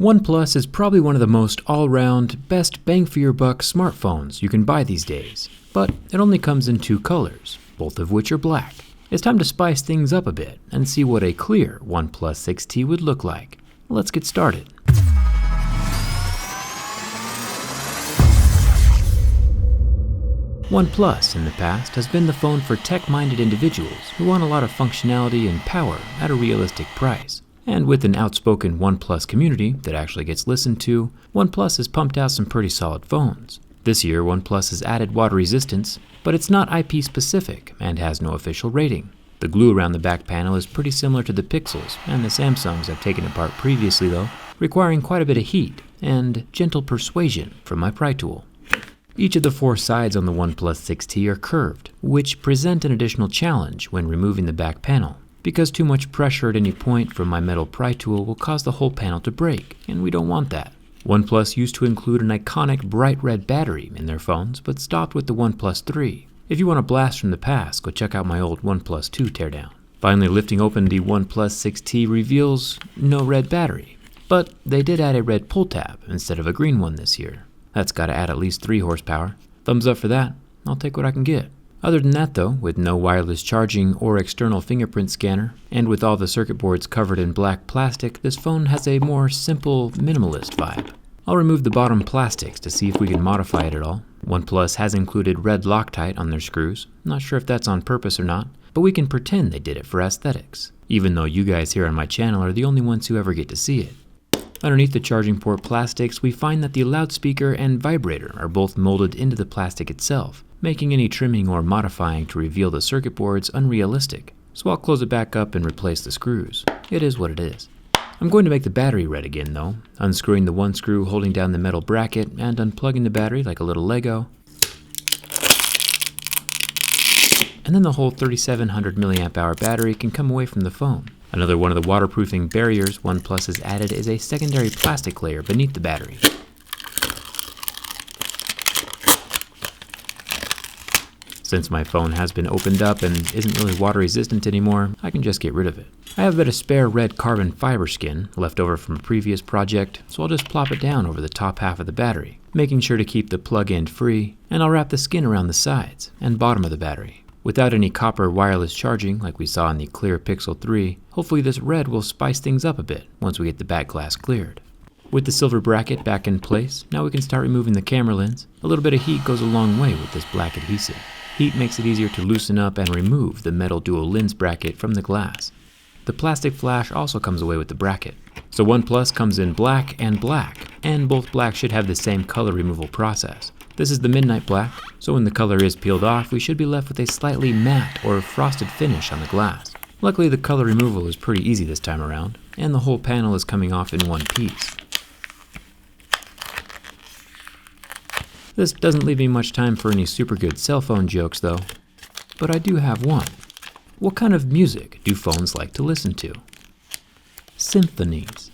OnePlus is probably one of the most all-round, best bang-for-your-buck smartphones you can buy these days, but it only comes in two colors, both of which are black. It's time to spice things up a bit and see what a clear OnePlus 6T would look like. Let's get started. OnePlus in the past has been the phone for tech-minded individuals who want a lot of functionality and power at a realistic price. And with an outspoken OnePlus community that actually gets listened to, OnePlus has pumped out some pretty solid phones. This year, OnePlus has added water resistance, but it's not IP specific and has no official rating. The glue around the back panel is pretty similar to the Pixels and the Samsungs I've taken apart previously though, requiring quite a bit of heat and gentle persuasion from my pry tool. Each of the four sides on the OnePlus 6T are curved, which present an additional challenge when removing the back panel, because too much pressure at any point from my metal pry tool will cause the whole panel to break, and we don't want that. OnePlus used to include an iconic bright red battery in their phones, but stopped with the OnePlus 3. If you want a blast from the past, go check out my old OnePlus 2 teardown. Finally, lifting open the OnePlus 6T reveals no red battery, but they did add a red pull tab instead of a green one this year. That's gotta add at least 3 horsepower. Thumbs up for that. I'll take what I can get. Other than that though, with no wireless charging or external fingerprint scanner, and with all the circuit boards covered in black plastic, this phone has a more simple, minimalist vibe. I'll remove the bottom plastics to see if we can modify it at all. OnePlus has included red Loctite on their screws. Not sure if that's on purpose or not, but we can pretend they did it for aesthetics, even though you guys here on my channel are the only ones who ever get to see it. Underneath the charging port plastics, we find that the loudspeaker and vibrator are both molded into the plastic itself, making any trimming or modifying to reveal the circuit boards unrealistic. So I'll close it back up and replace the screws. It is what it is. I'm going to make the battery red again though, unscrewing the one screw holding down the metal bracket and unplugging the battery like a little Lego. And then the whole 3700 mAh battery can come away from the phone. Another one of the waterproofing barriers OnePlus has added is a secondary plastic layer beneath the battery. Since my phone has been opened up and isn't really water resistant anymore, I can just get rid of it. I have a bit of spare red carbon fiber skin left over from a previous project, so I'll just plop it down over the top half of the battery, making sure to keep the plug end free, and I'll wrap the skin around the sides and bottom of the battery. Without any copper wireless charging like we saw in the Clear Pixel 3, hopefully this red will spice things up a bit once we get the back glass cleared. With the silver bracket back in place, now we can start removing the camera lens. A little bit of heat goes a long way with this black adhesive. Heat makes it easier to loosen up and remove the metal dual lens bracket from the glass. The plastic flash also comes away with the bracket. So OnePlus comes in black, and both black should have the same color removal process. This is the midnight black, so when the color is peeled off, we should be left with a slightly matte or frosted finish on the glass. Luckily, the color removal is pretty easy this time around, and the whole panel is coming off in one piece. This doesn't leave me much time for any super good cell phone jokes though, but I do have one. What kind of music do phones like to listen to? Symphonies.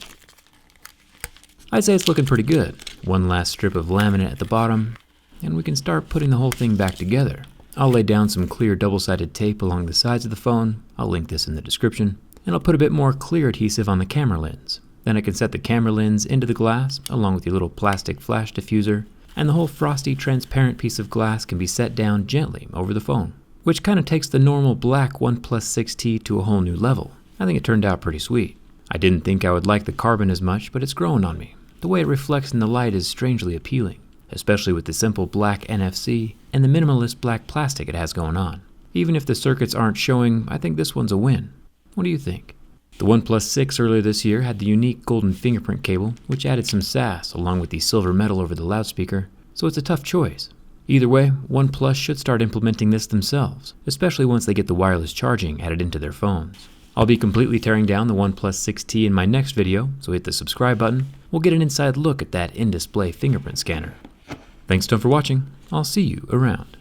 I'd say it's looking pretty good. One last strip of laminate at the bottom, and we can start putting the whole thing back together. I'll lay down some clear double-sided tape along the sides of the phone. I'll link this in the description. And I'll put a bit more clear adhesive on the camera lens. Then I can set the camera lens into the glass, along with the little plastic flash diffuser, and the whole frosty, transparent piece of glass can be set down gently over the phone, which kind of takes the normal black OnePlus 6T to a whole new level. I think it turned out pretty sweet. I didn't think I would like the carbon as much, but it's growing on me. The way it reflects in the light is strangely appealing, especially with the simple black NFC and the minimalist black plastic it has going on. Even if the circuits aren't showing, I think this one's a win. What do you think? The OnePlus 6 earlier this year had the unique golden fingerprint cable, which added some sass along with the silver metal over the loudspeaker, so it's a tough choice. Either way, OnePlus should start implementing this themselves, especially once they get the wireless charging added into their phones. I'll be completely tearing down the OnePlus 6T in my next video, so hit the subscribe button. We'll get an inside look at that in-display fingerprint scanner. Thanks a ton for watching. I'll see you around.